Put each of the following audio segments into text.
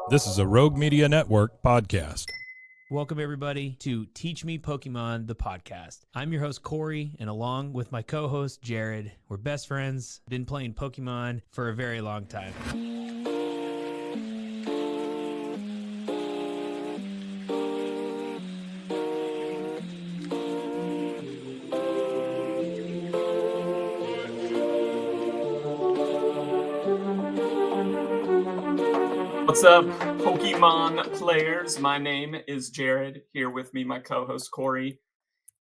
This is a Rogue Media Network podcast. Welcome, everybody, to Teach Me Pokemon, the podcast. I'm your host, Corey, and along with my co-host, Jared, we're best friends, been playing Pokemon for a very long time. What's up, Pokemon players? My name is Jared. Here with me, my co-host Corey.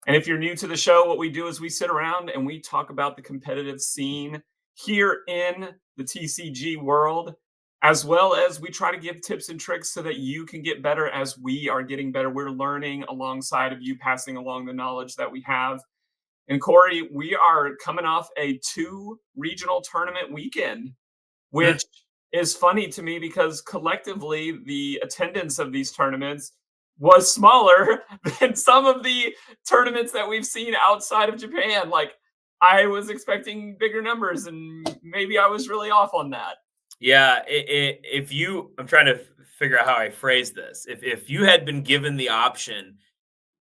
And if you're new to the show, what we do is we sit around and we talk about the competitive scene here in the TCG world, as well as we try to give tips and tricks so that you can get better as we are getting better. We're learning alongside of you, passing along the knowledge that we have. And Corey, we are coming off a 2 regional tournament weekend, which is funny to me because collectively the attendance of these tournaments was smaller than some of the tournaments that we've seen outside of Japan. Like, I was expecting bigger numbers and maybe I was really off on that. Yeah, I'm trying to figure out how I phrase this. If you had been given the option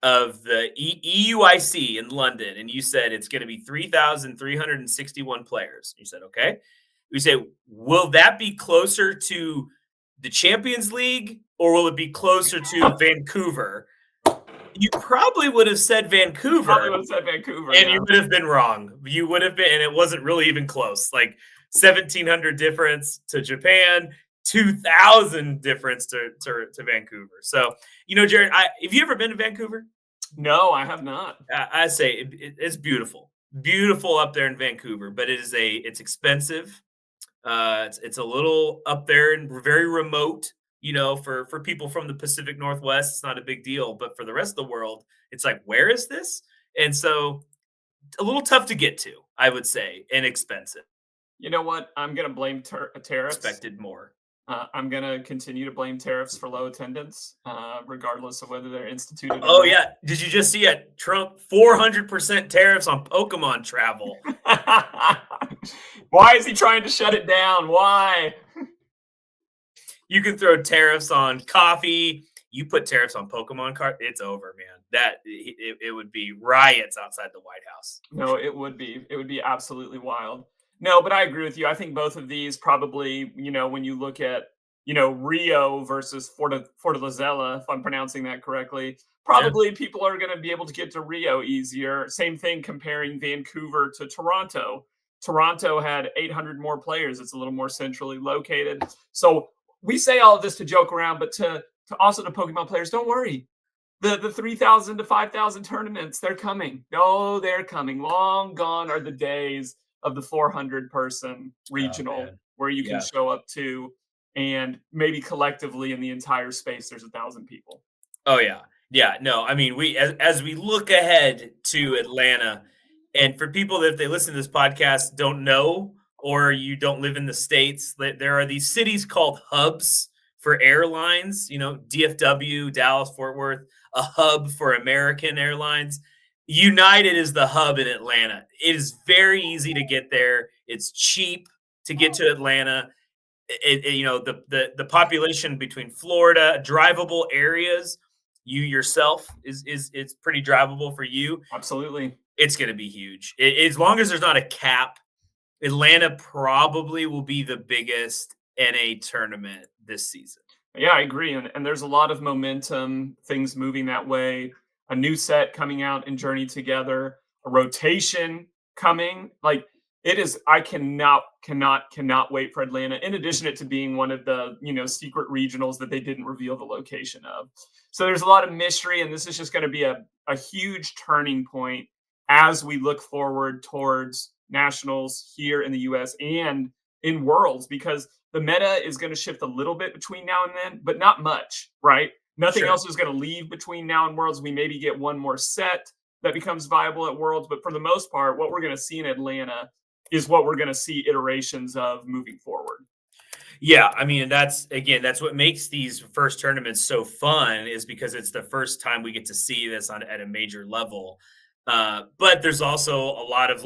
of the EUIC in London and you said it's going to be 3,361 players, you said, okay. We say, will that be closer to the Champions League or will it be closer to Vancouver? You probably would have said Vancouver. And you would have been wrong. You would have been, and it wasn't really even close. Like 1,700 difference to Japan, 2,000 difference to Vancouver. So, Jared, have you ever been to Vancouver? No, I have not. I say it's beautiful. Beautiful up there in Vancouver, but it's expensive. It's a little up there and very remote, for people from the Pacific Northwest, it's not a big deal. But for the rest of the world, it's like, where is this? And so a little tough to get to, I would say, and expensive. You know what? I'm going to blame tariffs. Expected more. I'm going to continue to blame tariffs for low attendance, regardless of whether they're instituted. Oh, yeah. Did you just see it? Trump, 400% tariffs on Pokemon travel. Why is he trying to shut it down? Why? You can throw tariffs on coffee. You put tariffs on Pokemon cards, it's over, man. It would be riots outside the White House. No, it would be. It would be absolutely wild. No, but I agree with you. I think both of these probably, when you look at, Rio versus Fortaleza, if I'm pronouncing that correctly, probably people are going to be able to get to Rio easier. Same thing comparing Vancouver to Toronto. Toronto had 800 more players. It's a little more centrally located. So we say all of this to joke around, but to also to Pokemon players, don't worry. The 3,000 to 5,000 tournaments, they're coming. Oh, they're coming. Long gone are the days of the 400-person regional where you can show up to, and maybe collectively in the entire space, there's 1,000 people. Oh, yeah. Yeah, no, I mean, as we look ahead to Atlanta, and for people that if they listen to this podcast don't know, or you don't live in the States, there are these cities called hubs for airlines, DFW, Dallas, Fort Worth, a hub for American Airlines. United is the hub in Atlanta. It is very easy to get there. It's cheap to get to Atlanta. The population between Florida, drivable areas, you yourself it's pretty drivable for you. Absolutely. It's going to be huge. As long as there's not a cap, Atlanta probably will be the biggest NA tournament this season. Yeah, I agree. And there's a lot of momentum, things moving that way. A new set coming out in Journey Together, a rotation coming. Like, it is, I cannot wait for Atlanta, in addition to it to being one of the, secret regionals that they didn't reveal the location of. So there's a lot of mystery, and this is just going to be a huge turning point as we look forward towards nationals here in the US and in Worlds, because the meta is going to shift a little bit between now and then, but not much, right? Nothing else is going to leave between now and Worlds. We maybe get one more set that becomes viable at Worlds, but for the most part, what we're going to see in Atlanta is what we're going to see iterations of moving forward. Yeah, I mean, that's what makes these first tournaments so fun, is because it's the first time we get to see this at a major level. But there's also a lot of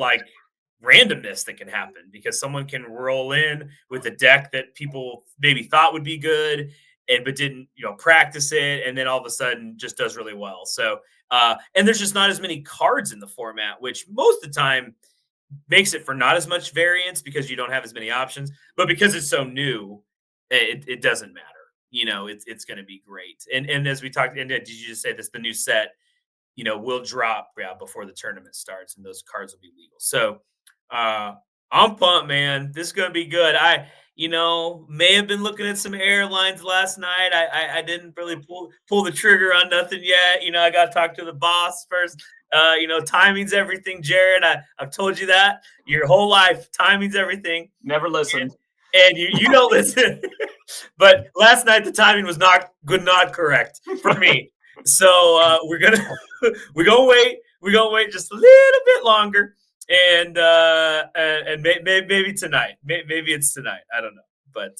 randomness that can happen, because someone can roll in with a deck that people maybe thought would be good, but didn't practice it, and then all of a sudden just does really well. So and there's just not as many cards in the format, which most of the time makes it for not as much variance because you don't have as many options. But because it's so new, it doesn't matter. It's going to be great. And as we talked, and did you just say this? The new set, will drop before the tournament starts, and those cards will be legal. So I'm pumped, man. This is going to be good. I may have been looking at some airlines last night. I didn't really pull the trigger on nothing yet. I got to talk to the boss first. Timing's everything, Jared. I've told you that your whole life. Timing's everything. Never listened. And you don't listen. But last night the timing was not good, not correct for me. So we're gonna wait. We're gonna wait just a little bit longer, and maybe tonight. Maybe it's tonight. I don't know, but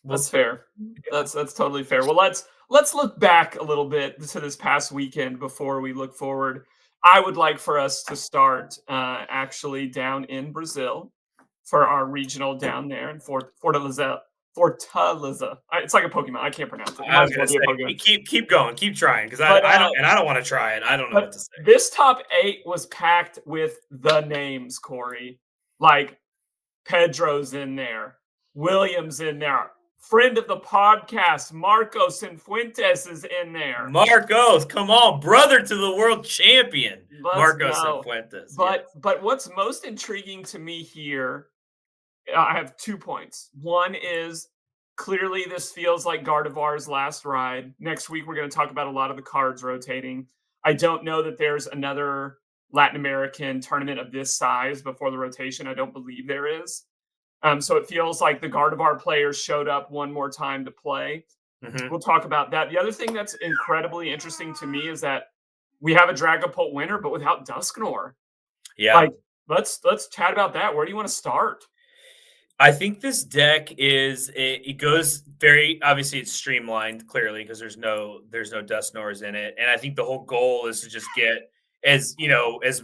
that's fair. That's totally fair. Well, let's look back a little bit to this past weekend before we look forward. I would like for us to start actually down in Brazil for our regional down there in Fortaleza. It's like a Pokemon. I can't pronounce it. I was gonna say, keep going, keep trying, because I don't want to try it. I don't know what to say. This top 8 was packed with the names, Corey. Like Pedro's in there, Williams in there, friend of the podcast, Marcos Cifuentes is in there. Marcos, come on, brother to the world champion, Marcos Cifuentes. But what's most intriguing to me here, I have 2 points. One is clearly this feels like Gardevoir's last ride. Next week, we're going to talk about a lot of the cards rotating. I don't know that there's another Latin American tournament of this size before the rotation. I don't believe there is. So it feels like the Gardevoir players showed up one more time to play. Mm-hmm. We'll talk about that. The other thing that's incredibly interesting to me is that we have a Dragapult winner, but without Dusknoir. Yeah. Let's chat about that. Where do you want to start? I think this deck it goes very, obviously it's streamlined clearly because there's no Dusknoirs in it. And I think the whole goal is to just get as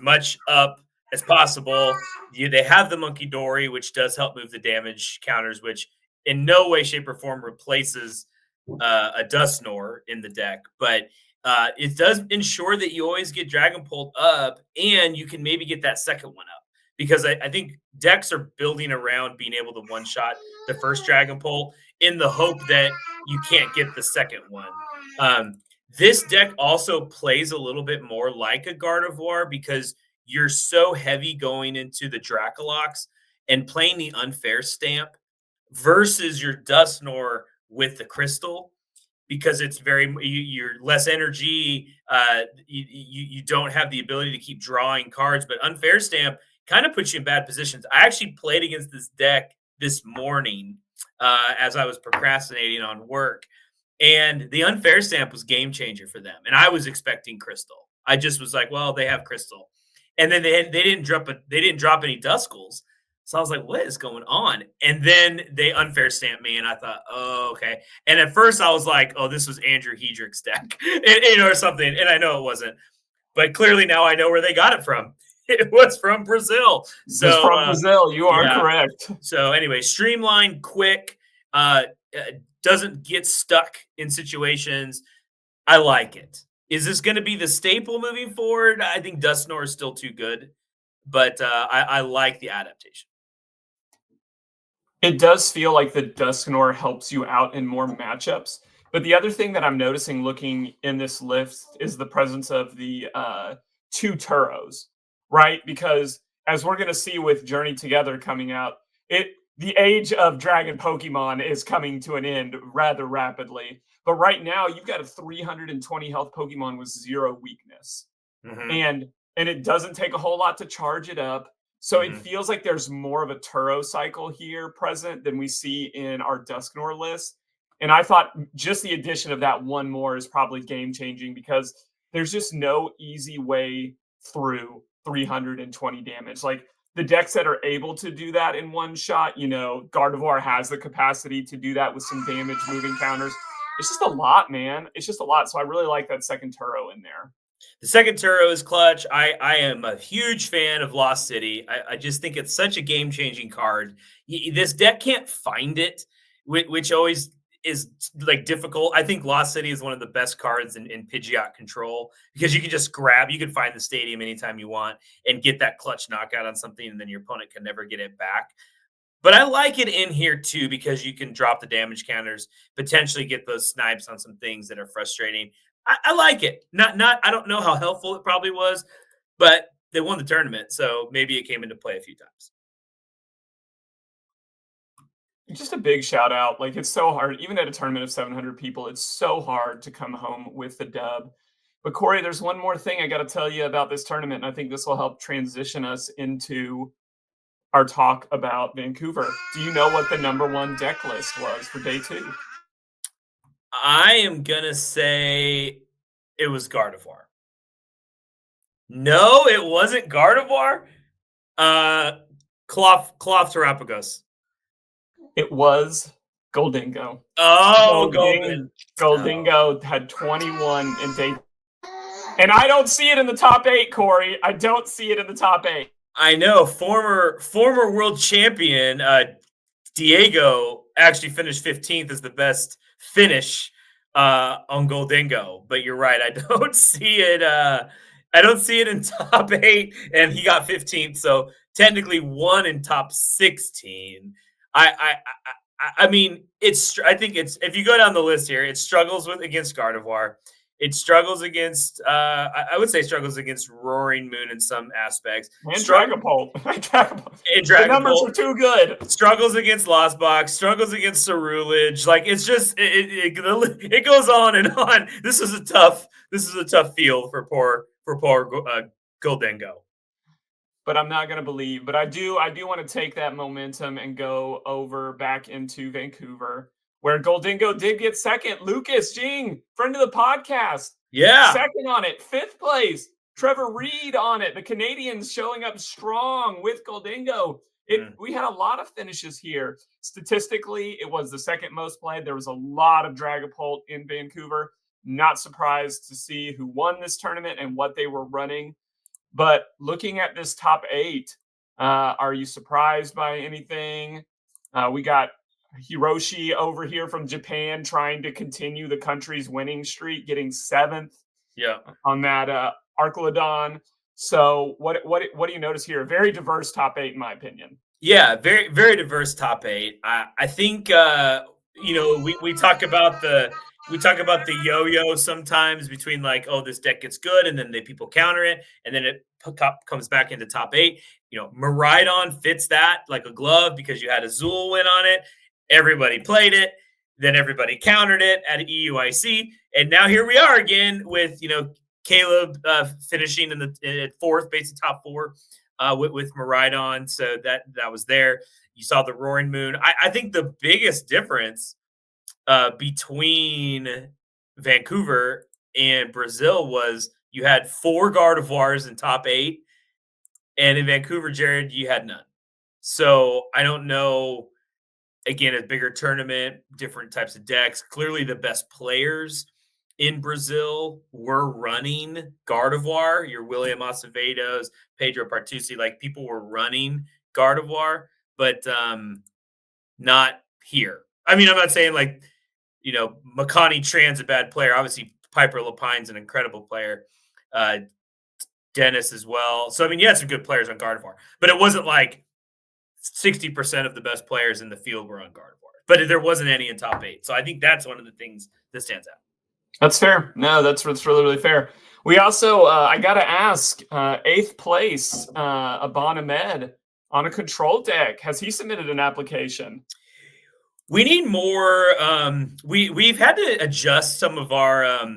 much up as possible. They have the Monkey Dory, which does help move the damage counters, which in no way, shape, or form replaces a Dusknoir in the deck. But it does ensure that you always get Dragapult up, and you can maybe get that second one up. Because I think decks are building around being able to one-shot the first Dragapult in the hope that you can't get the second one. This deck also plays a little bit more like a Gardevoir because you're so heavy going into the Dracolox and playing the Unfair Stamp versus your Dusknoir with the Crystal, because it's you're less energy. You don't have the ability to keep drawing cards, but Unfair Stamp kind of puts you in bad positions. I actually played against this deck this morning as I was procrastinating on work, and the Unfair Stamp was game changer for them. And I was expecting Crystal. I just was like, well, they have Crystal, and then they didn't drop any Duskulls. So I was like, what is going on? And then they Unfair Stamp me, and I thought, oh, okay. And at first I was like, oh, this was Andrew Hedrick's deck, or something. And I know it wasn't, but clearly now I know where they got it from. It was from Brazil. So it's from Brazil. You are correct. So anyway, streamlined, quick, doesn't get stuck in situations. I like it. Is this going to be the staple moving forward? I think Dusknoir is still too good, but I like the adaptation. It does feel like the Dusknoir helps you out in more matchups. But the other thing that I'm noticing looking in this list is the presence of the 2 Turos. Right? Because as we're going to see with Journey Together coming out, the age of Dragon Pokemon is coming to an end rather rapidly. But right now, you've got a 320 health Pokemon with 0 weakness. Mm-hmm. And it doesn't take a whole lot to charge it up. So it feels like there's more of a Turo cycle here present than we see in our Dusknoir list. And I thought just the addition of that one more is probably game-changing because there's just no easy way through 320 damage. Like the decks that are able to do that in one shot, Gardevoir has the capacity to do that with some damage moving counters. It's just a lot, man. It's just a lot. So I really like that second Turo in there. The second Turo is clutch. I am a huge fan of Lost City. I just think it's such a game-changing card. This deck can't find it, which always is like difficult. I think Lost City is one of the best cards in Pidgeot Control because you can just you can find the stadium anytime you want and get that clutch knockout on something, and then your opponent can never get it back. But I like it in here too because you can drop the damage counters, potentially get those snipes on some things that are frustrating. I like it. Not. I don't know how helpful it probably was, but they won the tournament, so maybe it came into play a few times. Just a big shout out. Like, it's so hard, even at a tournament of 700 people, it's so hard to come home with the dub. But Corey, there's one more thing I got to tell you about this tournament, and I think this will help transition us into our talk about Vancouver. Do you know what the #1 deck list was for day 2? I am going to say it was Gardevoir. No, it wasn't Gardevoir. Cloth Terapagos. It was Goldingo. Oh, Golden. Goldingo had 21 in day. And I don't see it in the top 8, Corey. I don't see it in the top 8. I know. Former world champion Diego actually finished 15th as the best finish on Goldingo. But you're right. I don't see it. I don't see it in top 8, and he got 15th. So technically one in top 16. I mean, I think it's, if you go down the list here, it struggles against Gardevoir. It struggles against, I would say struggles against Roaring Moon in some aspects. And Dragapult. The numbers are too good. Struggles against Lost Box. Struggles against Cerulege. Like, it's just, it goes on and on. This is a tough field for poor Goldingo. But I'm not going to believe. But I do want to take that momentum and go over back into Vancouver, where Goldingo did get second. Lucas Jing, friend of the podcast. Yeah. Second on it. 5th place. Trevor Reed on it. The Canadians showing up strong with Goldingo. We had a lot of finishes here. Statistically, it was the second most played. There was a lot of Dragapult in Vancouver. Not surprised to see who won this tournament and what they were running. But looking at this top 8, are you surprised by anything? We got Hiroshi over here from Japan trying to continue the country's winning streak, getting 7th on that Arclodon. So what do you notice here? A very diverse top 8, in my opinion. Yeah, very, very diverse top 8. I think, we talk about the yo-yo sometimes between like, oh, this deck gets good, and then people counter it, and then it comes back into top 8. Miraidon fits that like a glove because you had Azul win on it. Everybody played it. Then everybody countered it at EUIC. And now here we are again with, Caleb finishing in 4th, basically top 4 with Miraidon. So that was there. You saw the Roaring Moon. I think the biggest difference between Vancouver and Brazil was you had 4 Gardevoirs in top 8, and in Vancouver, Jared, you had none. So I don't know. Again, a bigger tournament, different types of decks. Clearly, the best players in Brazil were running Gardevoir. Your William Acevedos, Pedro Partucci, like people were running Gardevoir, but not here. I mean, I'm not saying like, Makani Tran's a bad player. Obviously, Piper Lapine's an incredible player. Dennis as well. So, I mean, you had some good players on Gardevoir, but it wasn't like 60% of the best players in the field were on Gardevoir, but there wasn't any in top 8. So I think that's one of the things that stands out. That's fair. No, that's really, really fair. We also, I got to ask, 8th place, Abon Ahmed on a control deck. Has he submitted an application? We need more. We've had to adjust some of our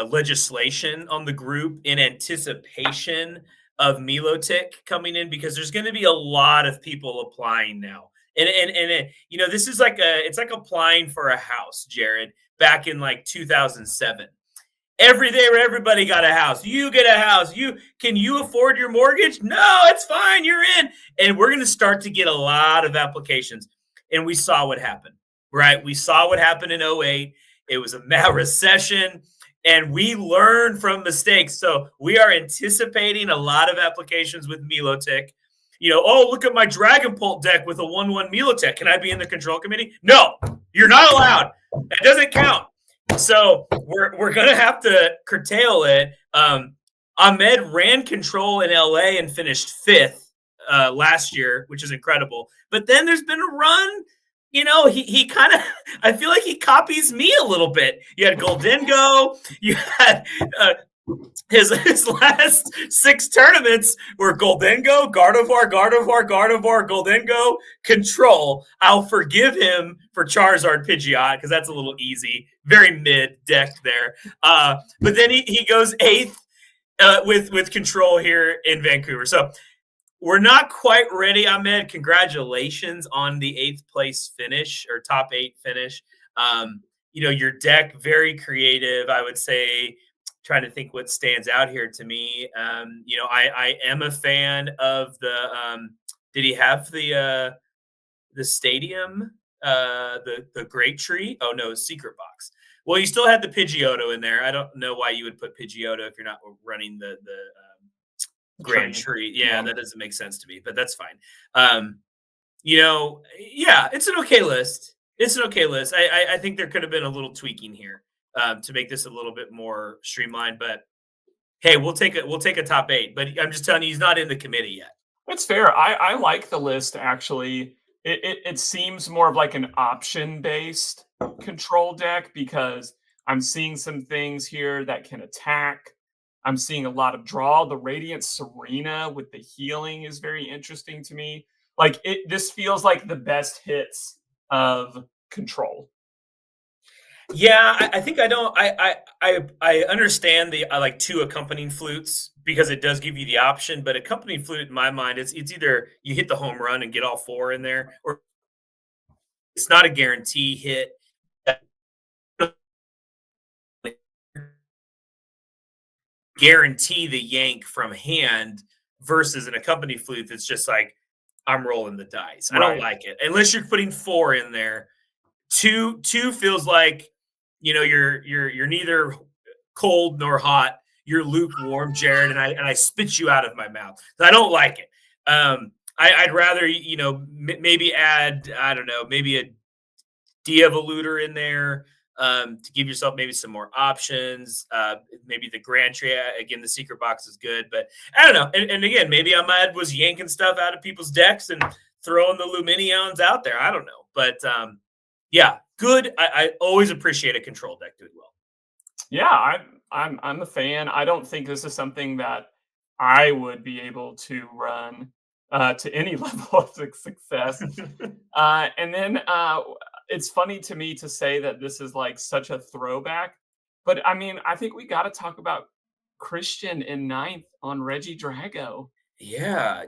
legislation on the group in anticipation of Milotic coming in, because there's going to be a lot of people applying now. And this is like it's like applying for a house, Jared, back in like 2007. Everybody got a house. You get a house. Can you afford your mortgage? No, it's fine. You're in. And we're going to start to get a lot of applications. And we saw what happened, right? We saw what happened in 2008. It was a recession, and we learned from mistakes. So we are anticipating a lot of applications with Milotic. oh, look at my Dragon Bolt deck with a 1/1 Militech. Can I be in the control committee? No, you're not allowed. That doesn't count. So we're gonna have to curtail it. Ahmed ran control in LA and finished 5th last year, which is incredible. But then there's been a run. He kind of, I feel like he copies me a little bit. You had Goldengo, you had his last 6 tournaments were Goldengo, Gardevoir, Goldengo, Control. I'll forgive him for Charizard Pidgeot because that's a little easy. Very mid deck there. But then he goes 8th with Control here in Vancouver. So we're not quite ready, Ahmed. Congratulations on the 8th place finish or top 8 finish. Your deck, very creative, I would say. Trying to think what stands out here to me. I am a fan of the. Did he have the stadium? The Great Tree? Oh no, Secret Box. Well, you still had the Pidgeotto in there. I don't know why you would put Pidgeotto if you're not running the Grand Tree. Yeah, that doesn't make sense to me, but that's fine. It's an okay list. I think there could have been a little tweaking here to make this a little bit more streamlined. But hey, we'll take a top 8. But I'm just telling you, he's not in the committee yet. That's fair. I like the list actually. It seems more of like an option-based control deck because I'm seeing some things here that can attack. I'm seeing a lot of draw. The Radiant Serena with the healing is very interesting to me. This feels like the best hits of control. Yeah, I think I understand I like 2 accompanying flutes because it does give you the option, but accompanying flute in my mind, it's either you hit the home run and get all 4 in there, or it's not a guarantee hit. Guarantee the yank from hand versus an accompanied flute that's just like, I'm rolling the dice. I don't like it. Unless you're putting 4 in there. 2 feels like, you're neither cold nor hot. You're lukewarm, Jared, and I spit you out of my mouth. I don't like it. I'd rather, maybe add, I don't know, maybe a de-evoluter in there to give yourself maybe some more options. Maybe the Grand Tree, again, the Secret Box is good, but I don't know. And again, maybe Ahmed was yanking stuff out of people's decks and throwing the Luminions out there. I don't know. But yeah, good. I always appreciate a control deck doing well. Yeah, I'm a fan. I don't think this is something that I would be able to run to any level of success. And then it's funny to me to say that this is like such a throwback, but I mean, I think we got to talk about Christian in 9th on Regidrago. Yeah,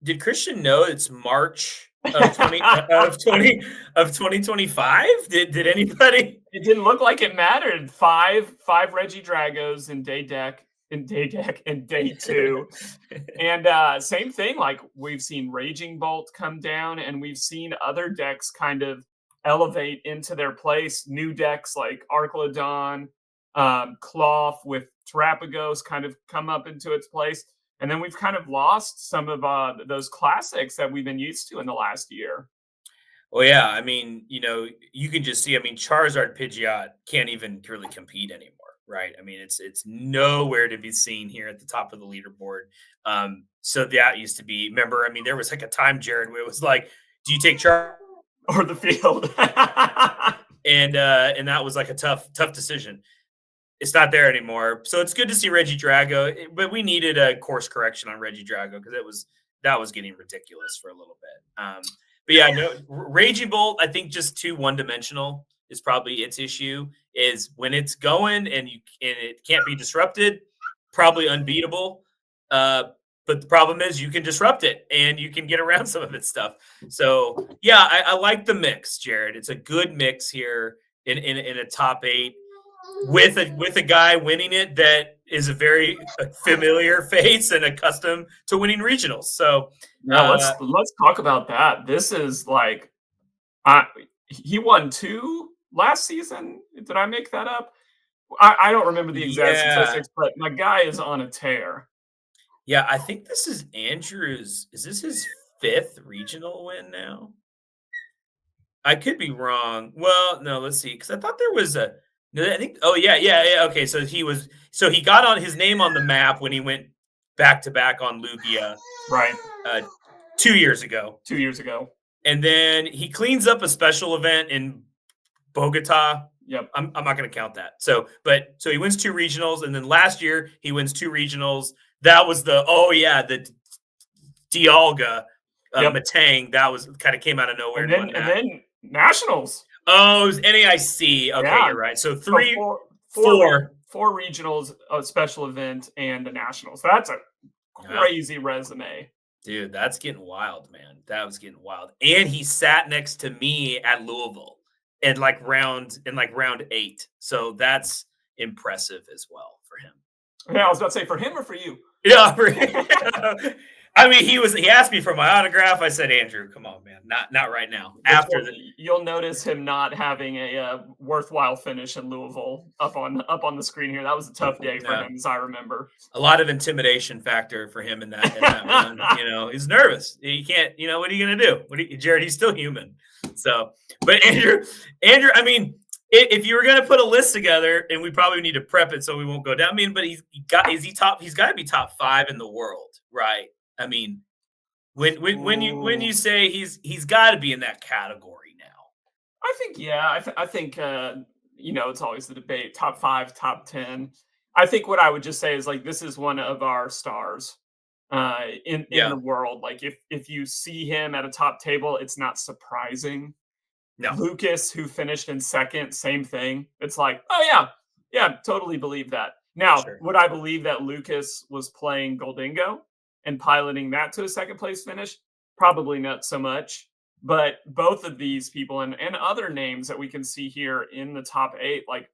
did Christian know it's March of 2025? Did anybody? It didn't look like it mattered. Five Regidragos in day deck in day 2. And same thing, like we've seen Raging Bolt come down and we've seen other decks kind of elevate into their place. New decks like Archlodon, Cloth with Terapagos kind of come up into its place. And then we've kind of lost some of those classics that we've been used to in the last year. Well, yeah, I mean, you can just see, Charizard Pidgeot can't even really compete anymore, right? I mean, it's nowhere to be seen here at the top of the leaderboard. So that used to be, remember, there was like a time, Jared, where it was like, do you take Charizard or the field? and that was like a tough decision. It's not there anymore. So it's good to see Regidrago, but we needed a course correction on Regidrago because that was getting ridiculous for a little bit. But yeah, no, Raging Bolt, I think just too one-dimensional is probably its issue, is when it's going and it can't be disrupted, probably unbeatable. But the problem is you can disrupt it and you can get around some of its stuff. So yeah, I like the mix, Jared. It's a good mix here in a top 8. With a guy winning it that is a very familiar face and accustomed to winning regionals. So let's talk about that. This is like, he won 2 last season. Did I make that up? I don't remember the exact statistics, but my guy is on a tear. Yeah, I think this is Andrew's. Is this his 5th regional win now? I could be wrong. Well, no, let's see. Because I thought there was a. No, I think. Oh yeah. Okay, so he got on his name on the map when he went back to back on Lugia Right. 2 years ago, 2 years ago. and then he cleans up a special event in Bogota. Yep. I'm not going to count that. So he wins 2 regionals, and then last year he wins 2 regionals. That was the Dialga Yep. Matang. That was kind of came out of nowhere. And then nationals. Oh, it was NAIC. Okay, Yeah. you're right. So So 3, four 4. regionals, a special event, and a nationals. That's a crazy resume. Dude, that's getting wild, man. That was getting wild. And he sat next to me at Louisville in like round 8. So that's impressive as well for him. Yeah, I was about to say for him or for you. Yeah. I mean, he asked me for my autograph. I said, Andrew, come on, man. Not right now. You'll notice him not having a worthwhile finish in Louisville up on the screen here. That was a tough day for him, as I remember. A lot of intimidation factor for him in that run. He's nervous. He can't. What are you gonna do? Jared? He's still human. So, but Andrew. I mean, if you were gonna put a list together, and we probably need to prep it so we won't go down. I mean, but he's got to be top 5 in the world, right? I mean, when you say he's got to be in that category now. I think, yeah. I think it's always the debate: top 5, top 10. I think what I would just say is like this is one of our stars in the world. Like if you see him at a top table, it's not surprising. No. Lucas, who finished in 2nd, same thing. It's like, oh yeah, totally believe that. Now, would I believe that Lucas was playing Goldingo and piloting that to a 2nd place finish? Probably not so much. But both of these people and other names that we can see here in the top 8, like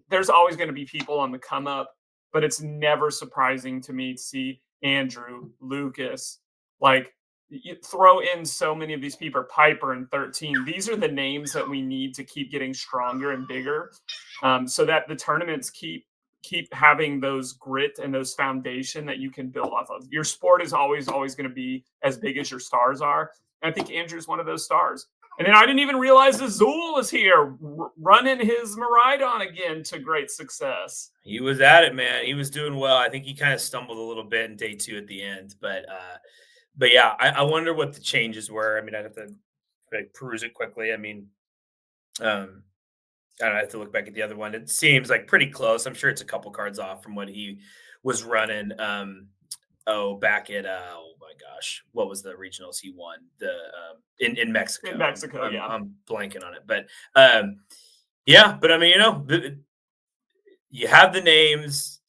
there's always going to be people on the come up, but it's never surprising to me to see Andrew, Lucas, like you throw in so many of these people, Piper in 13. These are the names that we need to keep getting stronger and bigger, so that the tournaments keep having those grit and those foundation that you can build off of. Your sport is always going to be as big as your stars are. And I think Andrew's one of those stars. And then I didn't even realize Azul was here running his Maridon again to great success. He was at it, man. He was doing well. I think he kind of stumbled a little bit in day 2 at the end, but yeah, I wonder what the changes were. I mean, I'd have to peruse it quickly. I mean, I don't have to look back at the other one. It seems like pretty close. I'm sure it's a couple cards off from what he was running. Back at oh my gosh, what was the regionals he won? The in Mexico. In Mexico, yeah. I'm blanking on it, but yeah. But I mean, you have the names.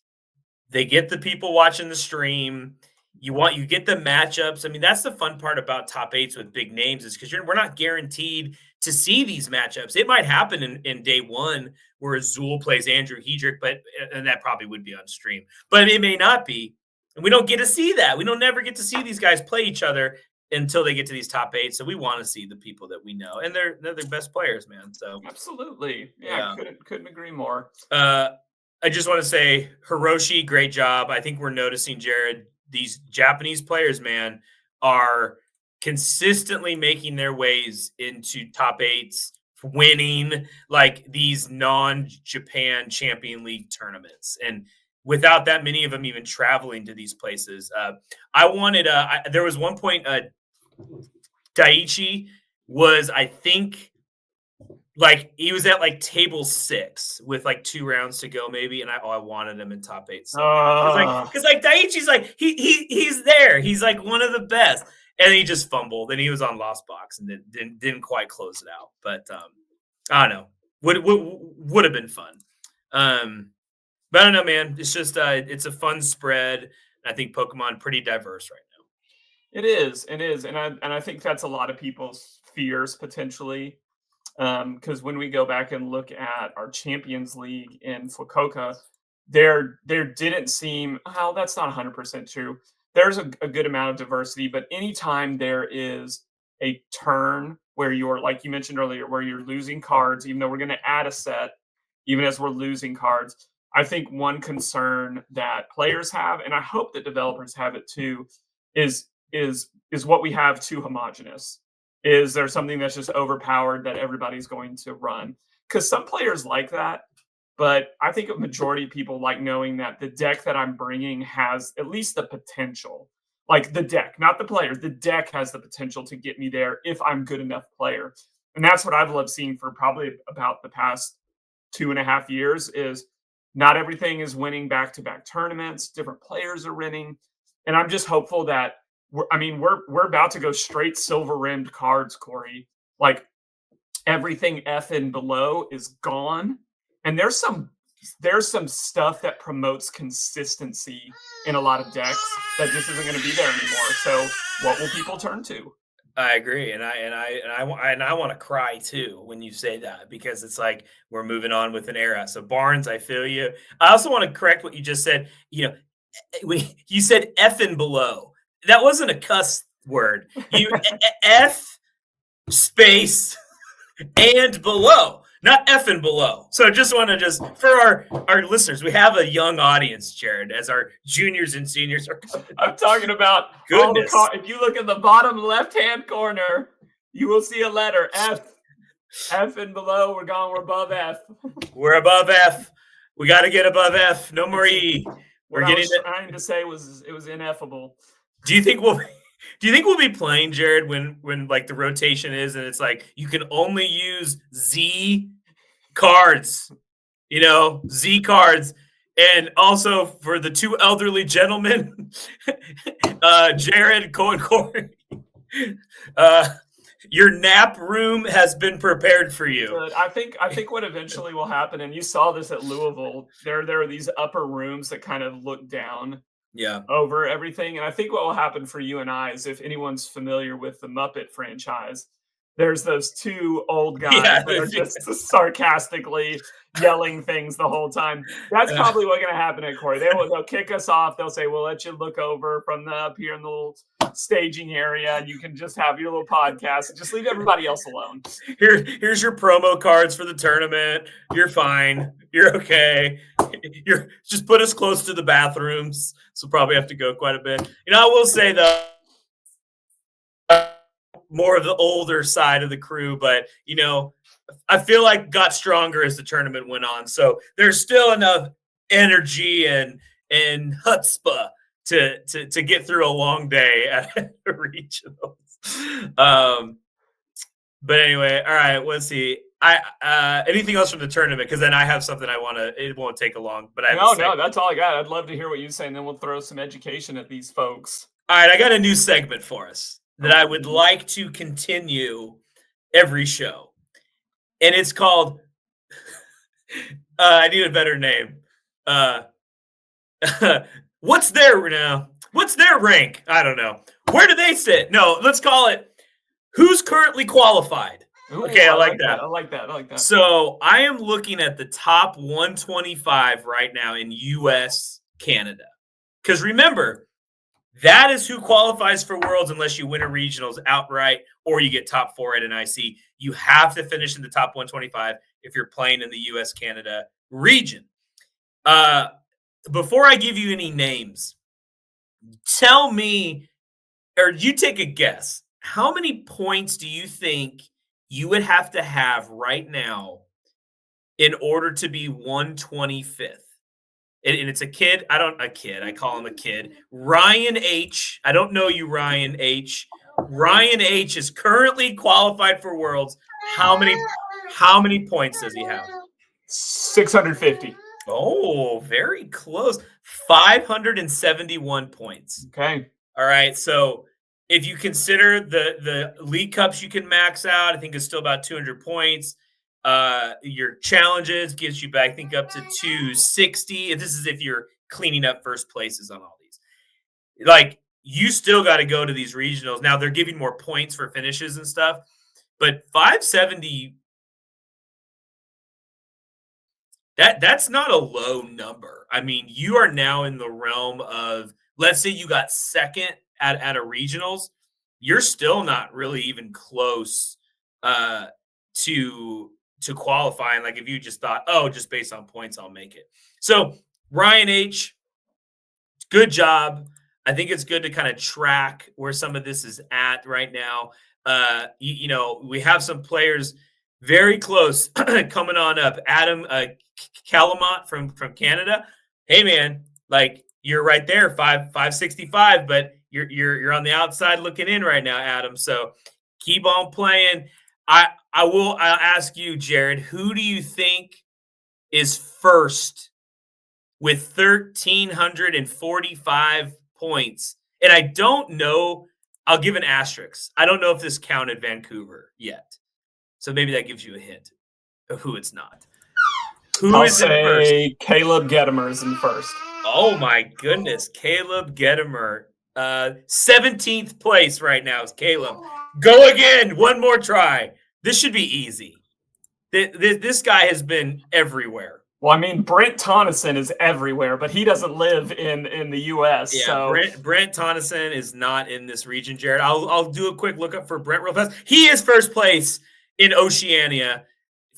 They get the people watching the stream. You get the matchups. I mean, that's the fun part about top 8s with big names is because we're not guaranteed to see these matchups. It might happen in day 1 where Azul plays Andrew Hedrick, and that probably would be on stream. But it may not be, and we don't get to see that. We don't never get to see these guys play each other until they get to these top 8. So we want to see the people that we know, and they're the best players, man. So absolutely, yeah. Couldn't agree more. I just want to say, Hiroshi, great job. I think we're noticing, Jared, these Japanese players, man, are consistently making their ways into top 8s, winning like these non-Japan Champion League tournaments. And without that many of them even traveling to these places, there was one point, Daichi was, I think, like he was at like table 6 with like 2 rounds to go, maybe, and I wanted him in top 8. So because like Daiichi's like he's there, he's like one of the best, and he just fumbled, and he was on Lost Box and didn't quite close it out. But I don't know, would have been fun. But I don't know, man. It's just it's a fun spread. I think Pokemon pretty diverse right now. It is, and I think that's a lot of people's fears potentially. Because when we go back and look at our Champions League in Fukuoka, there didn't seem, that's not 100% true. There's a good amount of diversity, but anytime there is a turn where you're, like you mentioned earlier, where you're losing cards, even though we're going to add a set, even as we're losing cards, I think one concern that players have, and I hope that developers have it too, is what we have too homogenous? Is there something that's just overpowered that everybody's going to run? Because some players like that, but I think a majority of people like knowing that the deck that I'm bringing has at least the potential. Like the deck, not the players. The deck has the potential to get me there if I'm good enough player. And that's what I've loved seeing for probably about the past 2.5 years is not everything is winning back-to-back tournaments. Different players are winning. And I'm just hopeful that we're about to go straight silver rimmed cards, Corey. Like everything F and below is gone. And there's some stuff that promotes consistency in a lot of decks that just isn't going to be there anymore. So what will people turn to? I agree, and I want to cry too when you say that, because it's like we're moving on with an era. So Barnes, I feel you. I also want to correct what you just said. You said F and below. That wasn't a cuss word. You F space and below, not F and below. So just want to for our listeners, we have a young audience, Jared, as our juniors and seniors are. I'm talking about goodness. If you look at the bottom left-hand corner, you will see a letter F. F and below, we're above F. We're above F. We got to get above F. No more E. What I was trying to say was it was ineffable. Do you think we'll be playing, Jared, when like the rotation is and it's like you can only use Z cards, Z cards, and also for the two elderly gentlemen, Jared, Cohen, Corey, your nap room has been prepared for you. Good. I think what eventually will happen, and you saw this at Louisville, there are these upper rooms that kind of look down over everything. And I think what will happen for you and I is, if anyone's familiar with the Muppet franchise, there's those two old guys that are just sarcastically yelling things the whole time. That's probably what's going to happen at Corey. They'll kick us off. They'll say, we'll let you look over from up here in the little staging area, and you can just have your little podcast and just leave everybody else alone. Here's your promo cards for the tournament. You're fine. You're okay. You're just put us close to the bathrooms. So probably have to go quite a bit. I will say though, more of the older side of the crew, but I feel like got stronger as the tournament went on. So there's still enough energy and chutzpah to get through a long day at the regionals. But anyway, all right, let's see. Anything else from the tournament? Because then I have something I want to. It won't take a long. But no, that's all I got. I'd love to hear what you say, and then we'll throw some education at these folks. All right, I got a new segment for us that I would like to continue every show. And it's called, I need a better name. What's their rank? I don't know. Where do they sit? No, let's call it, who's currently qualified? Ooh, okay, I like that. I like that. So I am looking at the top 125 right now in U.S., Canada. Because remember, that is who qualifies for Worlds unless you win a regionals outright or you get top 4 at an IC. You have to finish in the top 125 if you're playing in the U.S.-Canada region. Before I give you any names, tell me, or you take a guess, how many points do you think you would have to have right now in order to be 125th? And it's a kid. I call him a kid. Ryan H. I don't know you, Ryan H. Ryan H. is currently qualified for Worlds. How many points does he have? 650. Oh, very close. 571 points. Okay. All right. So if you consider the League Cups you can max out, I think it's still about 200 points. Your challenges gets you back, I think, up to 260. And this is if you're cleaning up first places on all these. Like, you still got to go to these regionals. Now, they're giving more points for finishes and stuff, but 570, that's not a low number. I mean, you are now in the realm of, let's say you got second at a regionals, you're still not really even close to to qualify. And like if you just thought, oh, just based on points, I'll make it. So Ryan H., good job. I think it's good to kind of track where some of this is at right now. You know, we have some players very close coming on up. Adam Calamont from Canada. Hey man, like you're right there, 565, but you're on the outside looking in right now, Adam. So keep on playing. I'll ask you, Jared, who do you think is first with 1,345 points? And I don't know. I'll give an asterisk. I don't know if this counted Vancouver yet. So maybe that gives you a hint of who it's not. I'll say Caleb Gedimer is in first. Oh my goodness. Caleb Gedimer. 17th place right now is Caleb. Go again. One more try. This should be easy. This guy has been everywhere. Well, I mean, Brent Tonneson is everywhere, but he doesn't live in the U.S. Yeah, so Brent Tonneson is not in this region, Jared. I'll do a quick look up for Brent real fast. He is first place in Oceania.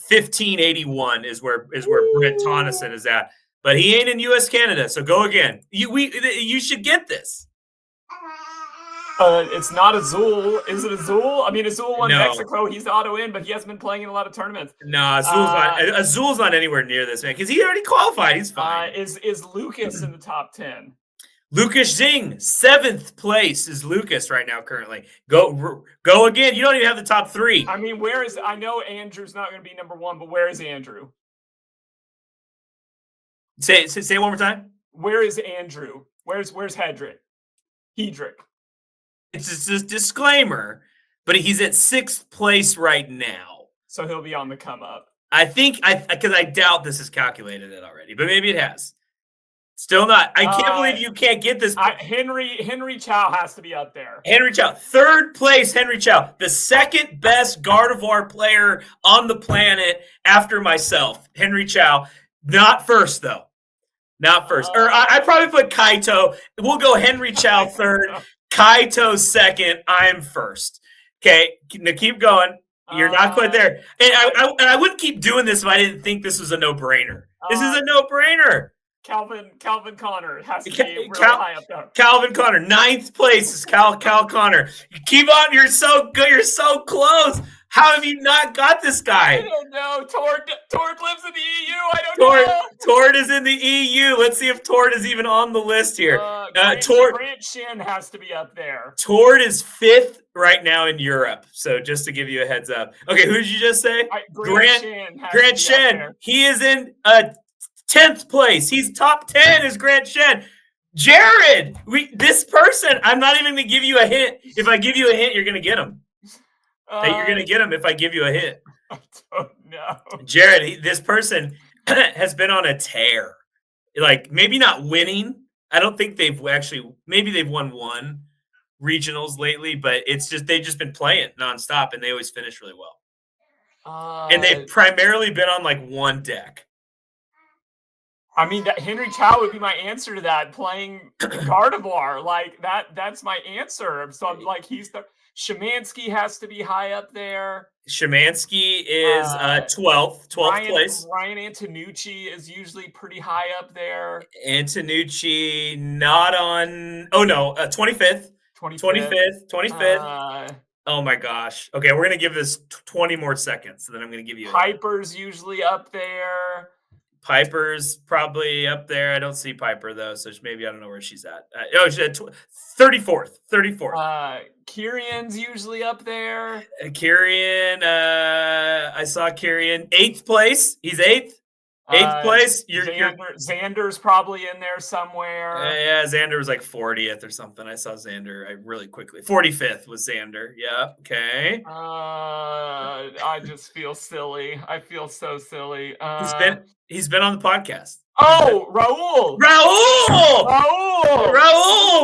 1581 is where Brent Tonneson is at, but he ain't in U.S. Canada. So go again. You should get this. It's not Azul. Is it Azul? I mean, Azul won No. Mexico. He's auto-in, but he hasn't been playing in a lot of tournaments. No, Azul's not anywhere near this, man, because he already qualified. He's fine. Is Lucas in the top 10? Lucas Zing, 7th place is Lucas right now currently. Go again. You don't even have the top 3. I mean, I know Andrew's not going to be number 1, but where is Andrew? Say it one more time. Where is Andrew? Where's Hedrick? It's just a disclaimer, but he's at 6th place right now. So he'll be on the come up. I think because I doubt this has calculated it already, but maybe it has. Still not. I can't believe you can't get this. Henry Chow has to be up there. Henry Chow, 3rd place. Henry Chow, the 2nd best Gardevoir player on the planet after myself. Henry Chow, not first though. Not first. Or I probably put Kaito. We'll go Henry Chow 3rd, Kaito 2nd. I'm first. Okay, now keep going. You're not quite there. And I wouldn't keep doing this if I didn't think this was a no-brainer. This is a no-brainer. Calvin Connor has to be real high up there. Calvin Connor, 9th place is Cal Connor. Keep on. You're so good. You're so close. How have you not got this guy? I don't know. Tord lives in the EU. I don't know. Tord is in the EU. Let's see if Tord is even on the list here. Grant Shin has to be up there. Tord is 5th right now in Europe. So just to give you a heads up. Okay, who did you just say? Grant Shin. He is in 10th place. He's top 10 is Grant Shen. Jared, this person, I'm not even going to give you a hint. If I give you a hint, you're going to get him. You're going to get him if I give you a hint. I don't know. Jared, this person has been on a tear. Like, maybe not winning. I don't think maybe they've won one regionals lately, but they've just been playing nonstop, and they always finish really well. And they've primarily been on, like, one deck. I mean, that Henry Chow would be my answer to that, playing Gardevoir. Like, that's my answer. So I'm like, Szymanski has to be high up there. Szymanski is 12th place. Ryan Antonucci is usually pretty high up there. Antonucci not on. Oh no, 25th. 25th. Oh my gosh. Okay, we're gonna give this 20 more seconds, so then I'm gonna give you. Piper's usually up there. Piper's probably up there. I don't see Piper though, so maybe I don't know where she's at. She's at 34th. Kirian's usually up there. Kirian, I saw Kirian 8th place. He's 8th. 8th place. Xander's probably in there somewhere. Yeah, Xander was like 40th or something. I saw Xander really quickly. 45th was Xander. Yeah. Okay. I just feel silly. I feel so silly. He's been on the podcast. Oh, Raul!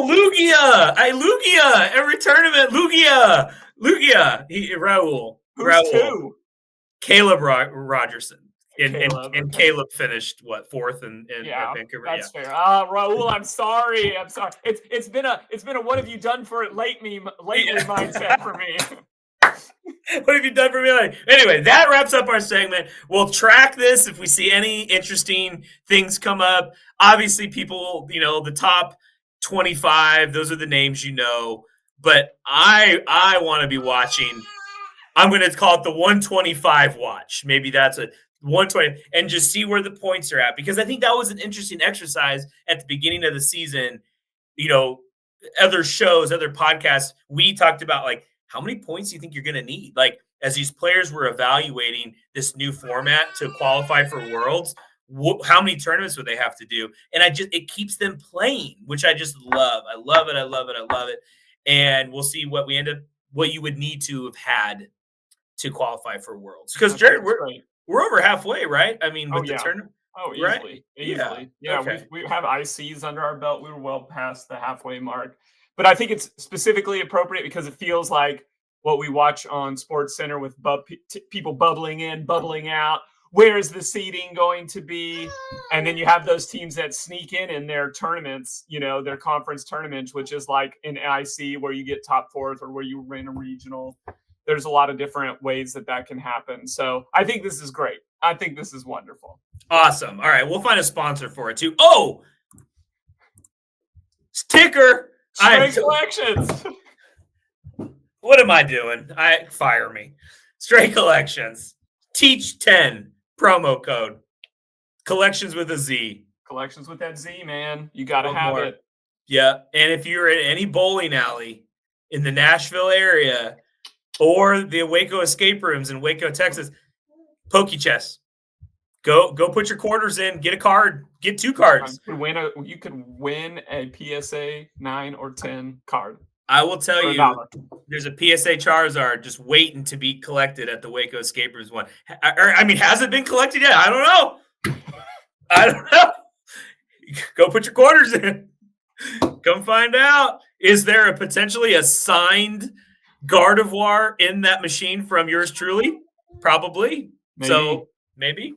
Lugia! Lugia! Every tournament, Lugia! Raul. Who's 2? Caleb Rogerson. And Caleb finished 4th in Vancouver. That's fair. Raul, I'm sorry. It's been a what have you done for it lately mindset for me. What have you done for me lately? Anyway, that wraps up our segment. We'll track this if we see any interesting things come up. Obviously, people, the top 25, those are the names you know. But I want to be watching. I'm going to call it the 125 watch. Maybe that's a 120 and just see where the points are at, because I think that was an interesting exercise at the beginning of the season. Other shows, other podcasts, we talked about like, how many points do you think you're going to need? Like, as these players were evaluating this new format to qualify for Worlds, how many tournaments would they have to do? And it keeps them playing, which I just love. I love it. I love it. I love it. And we'll see what you would need to have had to qualify for Worlds. Because Jared, we're over halfway, right? I mean, with the tournament. Oh, easily. Right? Easily. Yeah, okay. we have ICs under our belt. We were well past the halfway mark. But I think it's specifically appropriate because it feels like what we watch on Sports Center with people bubbling in, bubbling out. Where is the seeding going to be? And then you have those teams that sneak in their tournaments, their conference tournaments, which is like an IC where you get top fourth or where you win a regional. There's a lot of different ways that can happen. So I think this is great. I think this is wonderful. Awesome. All right. We'll find a sponsor for it too. Oh, sticker. Stray Collections. What am I doing? Fire me. Stray Collections. Teach 10 promo code. Collections with a Z. Collections with that Z, man. You got to have it. Yeah. And if you're in any bowling alley in the Nashville area or the Waco escape rooms in Waco, Texas, PokeChess. Go put your quarters in, get a card, get 2 cards. You could win a PSA 9 or 10 card. I will tell you, there's a PSA Charizard just waiting to be collected at the Waco escape rooms one. Has it been collected yet? I don't know. Go put your quarters in. Come find out. Is there potentially a signed Gardevoir in that machine from yours truly? Probably. Maybe. So maybe.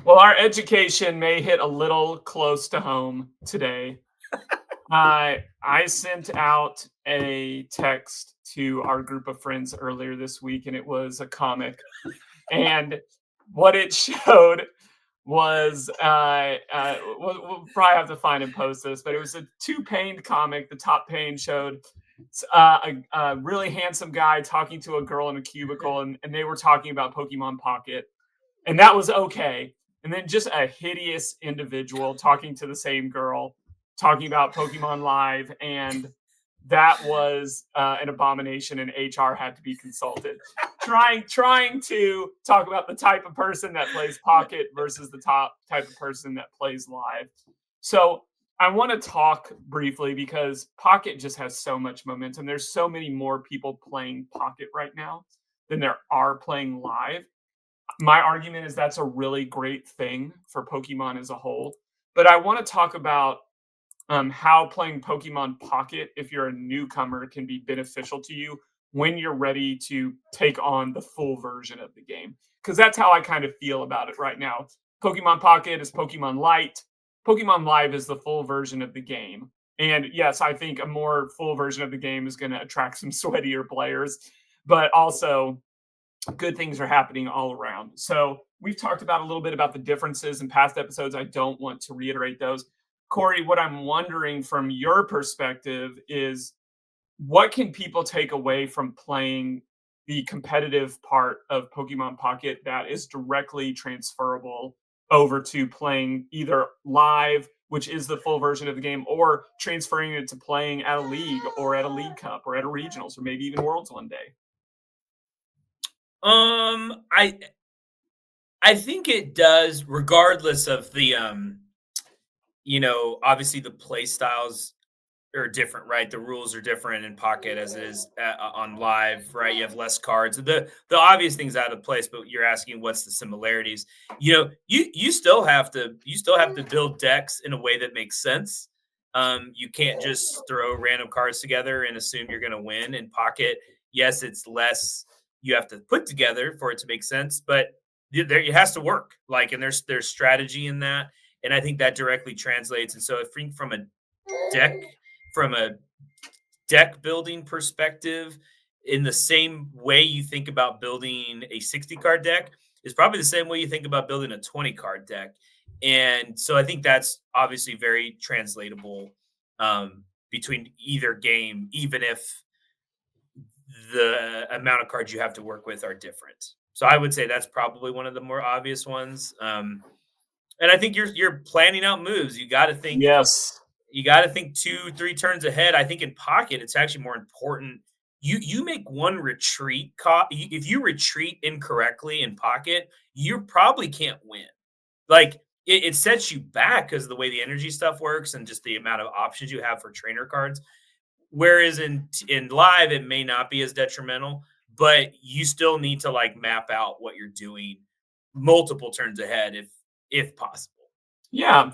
Well, our education may hit a little close to home today. I sent out a text to our group of friends earlier this week, and it was a comic. And what it showed was, we'll probably have to find and post this, but it was a 2-paned comic. The top pane showed a really handsome guy talking to a girl in a cubicle, and they were talking about Pokemon Pocket. And that was okay. And then just a hideous individual talking to the same girl, talking about Pokemon Live. And that was an abomination, and HR had to be consulted. Trying to talk about the type of person that plays Pocket versus the type of person that plays Live. So I want to talk briefly because Pocket just has so much momentum. There's so many more people playing Pocket right now than there are playing Live. My argument is that's a really great thing for Pokemon as a whole. But I want to talk about how playing Pokemon Pocket, if you're a newcomer, can be beneficial to you when you're ready to take on the full version of the game. Because that's how I kind of feel about it right now. Pokemon Pocket is Pokemon Light. Pokemon Live is the full version of the game. And yes, I think a more full version of the game is going to attract some sweatier players. But also, good things are happening all around. So we've talked about a little bit about the differences in past episodes. I don't want to reiterate those. Corey, what I'm wondering from your perspective is what can people take away from playing the competitive part of Pokemon Pocket that is directly transferable over to playing either Live, which is the full version of the game, or transferring it to playing at a league or at a League Cup or at a regionals or maybe even Worlds one day? I think it does, regardless of the obviously the play styles are different, right? The rules are different in Pocket as it is on Live, right? You have less cards. The obvious things out of place, but you're asking what's the similarities. You still have to build decks in a way that makes sense. You can't just throw random cards together and assume you're going to win. In Pocket, yes, it's less you have to put together for it to make sense, but there it has to work. And there's strategy in that, and I think that directly translates. And so, I think from a deck building perspective, in the same way you think about building a 60 card deck is probably the same way you think about building a 20 card deck. And so I think that's obviously very translatable between either game, even if the amount of cards you have to work with are different. So I would say that's probably one of the more obvious ones. And I think you're planning out moves. You got to think. Yes. You got to think 2-3 turns ahead. I think in pocket, it's actually more important. You make one retreat. If you retreat incorrectly in pocket, you probably can't win. Like it sets you back because of the way the energy stuff works and just the amount of options you have for trainer cards. Whereas in live, it may not be as detrimental, but you still need to like map out what you're doing multiple turns ahead if possible. Yeah.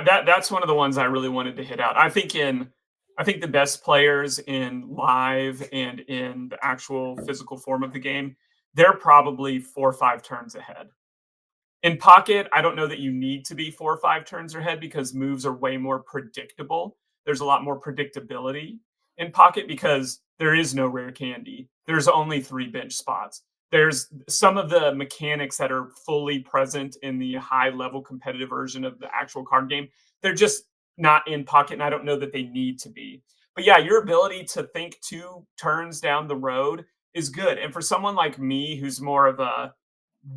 That's one of the ones I really wanted to hit out. I think the best players in live and in the actual physical form of the game, they're probably 4 or 5 turns ahead. In pocket, I don't know that you need to be 4 or 5 turns ahead because moves are way more predictable. There's a lot more predictability in pocket because there is no rare candy. There's only 3 bench spots. There's some of the mechanics that are fully present in the high level competitive version of the actual card game. They're just not in pocket, and I don't know that they need to be. But yeah, your ability to think 2 turns down the road is good. And for someone like me, who's more of a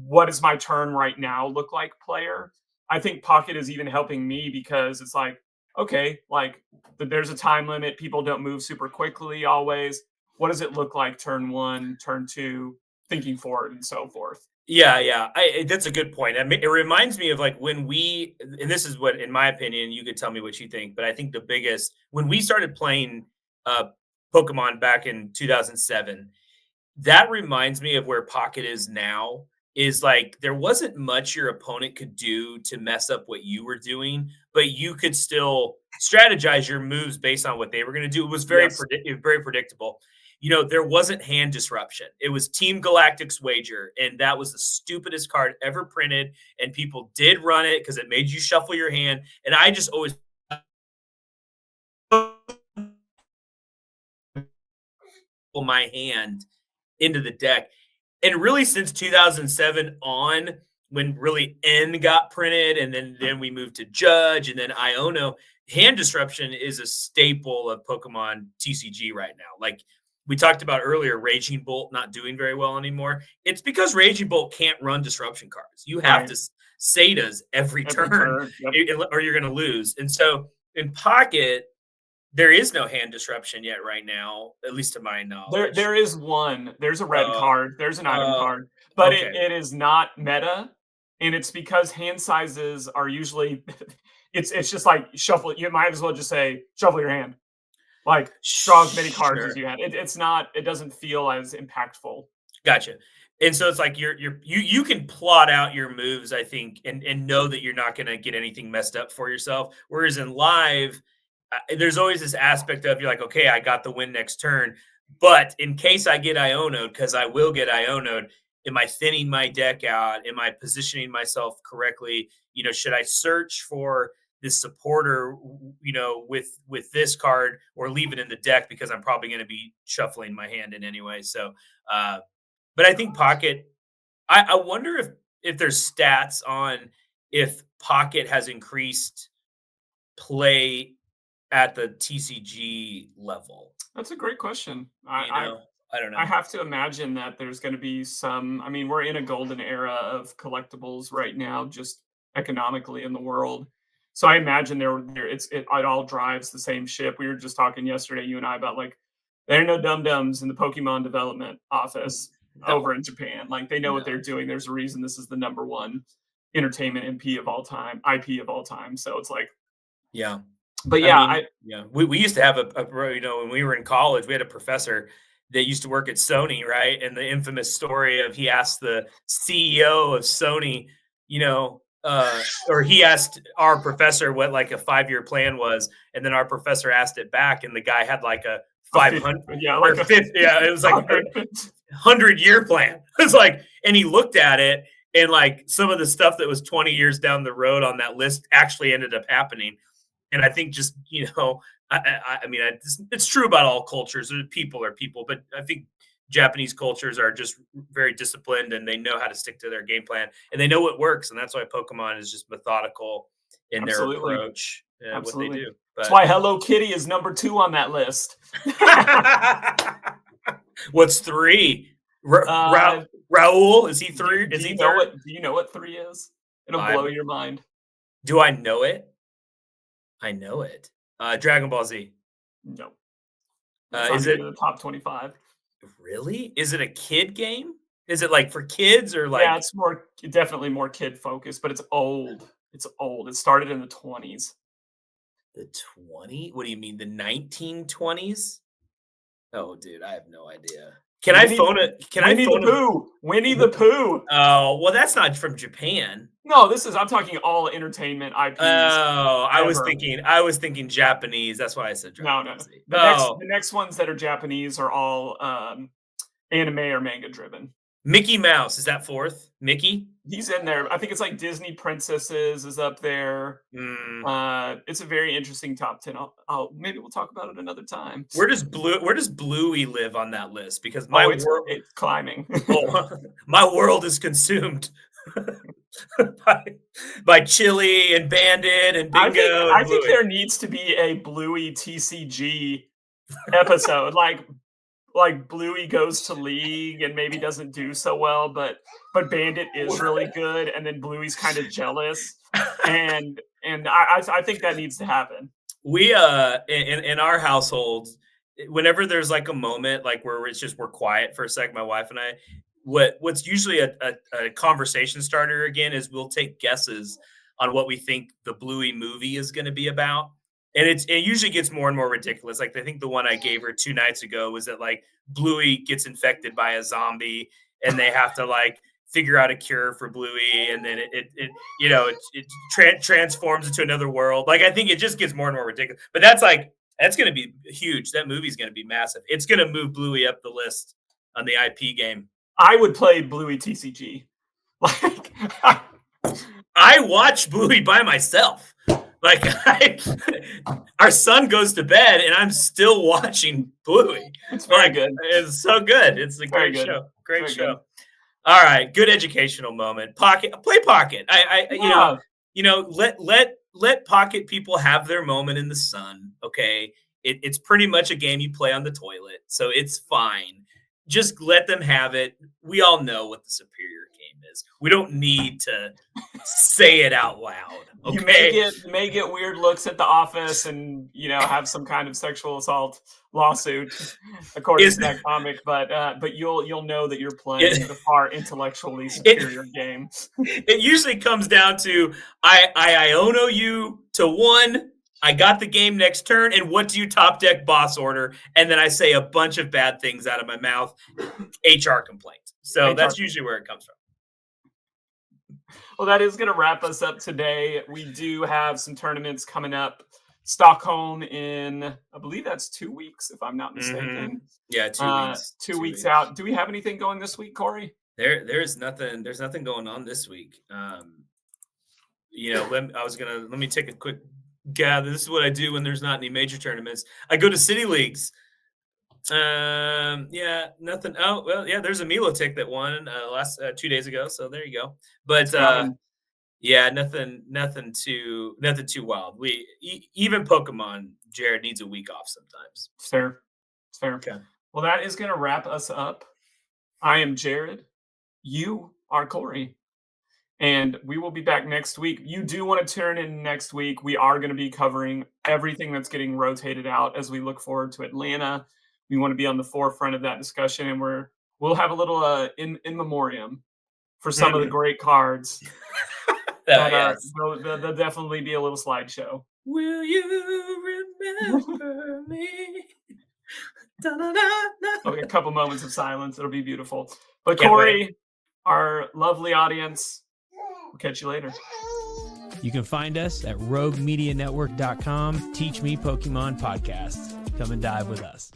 what does my turn right now look like player, I think pocket is even helping me because it's like, okay, like there's a time limit. People don't move super quickly always. What does it look like turn 1, turn 2, thinking forward and so forth? Yeah. That's a good point. I mean, it reminds me of like when and this is what, in my opinion, you could tell me what you think, but I think the biggest, when we started playing Pokemon back in 2007, that reminds me of where Pocket is now. Is like there wasn't much your opponent could do to mess up what you were doing, but you could still strategize your moves based on what they were going to do. It was very very predictable. You know, there wasn't hand disruption. It was Team Galactic's Wager, and that was the stupidest card ever printed. And people did run it because it made you shuffle your hand. And I just always pull my hand into the deck. And really, since 2007 on, when really N got printed, and then we moved to Judge, and then Iono, hand disruption is a staple of Pokemon TCG right now. Like we talked about earlier, Raging Bolt not doing very well anymore. It's because Raging Bolt can't run disruption cards. You have to Setas every turn. Yep. Or you're going to lose. And so in Pocket, there is no hand disruption yet right now, at least to my knowledge. There is one. There's a red card. There's an item card. But okay. it is not meta. And it's because hand sizes are usually it's just like shuffle. You might as well just say shuffle your hand. Like draw as many cards as you had. It doesn't feel as impactful. Gotcha. And so it's like you can plot out your moves, I think, and know that you're not going to get anything messed up for yourself. Whereas in live, there's always this aspect of you're like, okay, I got the win next turn, but in case I get Iono'd, because I will get Iono'd, am I thinning my deck out? Am I positioning myself correctly? You know, should I search for this supporter, you know, with this card, or leave it in the deck because I'm probably going to be shuffling my hand in anyway. So, but I think Pocket, I wonder if there's stats on if Pocket has increased play at the TCG level. That's a great question. I don't know. I have to imagine that there's going to be some. I mean, we're in a golden era of collectibles right now, just economically in the world. So I imagine it all drives the same ship. We were just talking yesterday, you and I, about like there are no dum-dums in the Pokemon development office over in Japan. Like they know what they're doing. There's a reason this is the #1 entertainment IP of all time. So it's like, yeah. But yeah, we used to have when we were in college, we had a professor that used to work at Sony, right? And the infamous story of he asked the CEO of Sony, or he asked our professor what like a 5-year plan was, and then our professor asked it back, and the guy had like a 500, it was like a 100-year plan. It was like, and he looked at it, and like some of the stuff that was 20 years down the road on that list actually ended up happening. And I think just, I mean, it's true about all cultures. People are people, but I think Japanese cultures are just very disciplined and they know how to stick to their game plan and they know what works. And that's why Pokemon is just methodical in Absolutely. their approach, what they do. But that's why Hello Kitty is number 2 on that list. What's 3? Raul, is he 3? Is he 3rd? Do you know what 3 is? It'll blow your mind. Do I know it? I know it. Dragon Ball Z. No. Is it in the top 25? Really? Is it a kid game? Is it like for kids or like? Yeah, it's definitely more kid focused, but it's old. It's old. It started in the 20s. The 20? What do you mean? The 1920s? Oh, dude, I have no idea. Can I phone it? Winnie the Pooh. Winnie the Pooh. Oh, well, that's not from Japan. No, I'm talking all entertainment IPs. Oh, I was thinking Japanese. That's why I said Dragon Ball Z. The next ones that are Japanese are all anime or manga driven. Mickey Mouse, is that 4th? Mickey? He's in there. I think it's like Disney Princesses is up there. It's a very interesting top 10. Maybe we'll talk about it another time. Where does Bluey live on that list? Because it's climbing. My world is consumed by Chili and Bandit and Bingo. I think there needs to be a Bluey TCG episode, like Bluey goes to league and maybe doesn't do so well, but Bandit is really good, and then Bluey's kind of jealous, and I think that needs to happen. We in our household, whenever there's like a moment like where we're quiet for a sec, my wife and I, what's usually a conversation starter again is we'll take guesses on what we think the Bluey movie is going to be about. And it usually gets more and more ridiculous. Like I think the one I gave her 2 nights ago was that like Bluey gets infected by a zombie and they have to like figure out a cure for Bluey, and then it transforms into another world. Like I think it just gets more and more ridiculous. But that's going to be huge. That movie's going to be massive. It's going to move Bluey up the list on the IP game. I would play Bluey TCG. Like I watch Bluey by myself. Like our son goes to bed and I'm still watching Bluey. It's very good. It's so good. It's a great show. Great show. Good. All right. Good educational moment. Pocket. Let Pocket people have their moment in the sun. Okay. It's pretty much a game you play on the toilet. So it's fine. Just let them have it. We all know what the superior game is. We don't need to say it out loud. Okay? You may get weird looks at the office and, have some kind of sexual assault lawsuit according to that comic, but you'll know that you're playing the far intellectually superior game. It usually comes down to I Iono you to 1. I got the game next turn, and what do you top deck boss order? And then I say a bunch of bad things out of my mouth. HR complaint. So that's usually where it comes from. Well, that is going to wrap us up today. We do have some tournaments coming up. Stockholm in, I believe that's 2 weeks, if I'm not mistaken. Yeah, 2 weeks. 2 weeks out. Do we have anything going this week, Corey? There's nothing going on this week. Let me take a quick gather. This is what I do when there's not any major tournaments. I go to city leagues. Nothing. Oh, well, yeah, there's a Milotic that won last 2 days ago. So there you go. But nothing too wild. Even Pokemon, Jared needs a week off sometimes. It's fair. Okay. Well, that is going to wrap us up. I am Jared. You are Corey. And we will be back next week. You do want to turn in next week. We are going to be covering everything that's getting rotated out as we look forward to Atlanta. We want to be on the forefront of that discussion, and we'll have a little in memoriam for some of the great cards. There'll definitely be a little slideshow. Will you remember me? Okay, a couple moments of silence. It'll be beautiful. But Corey, our lovely audience, we'll catch you later. You can find us at roguemedianetwork.com. Teach Me Pokemon Podcast. Come and dive with us.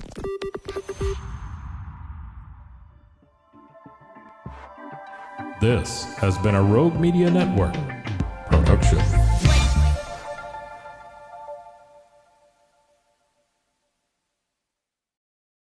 This has been a Rogue Media Network production.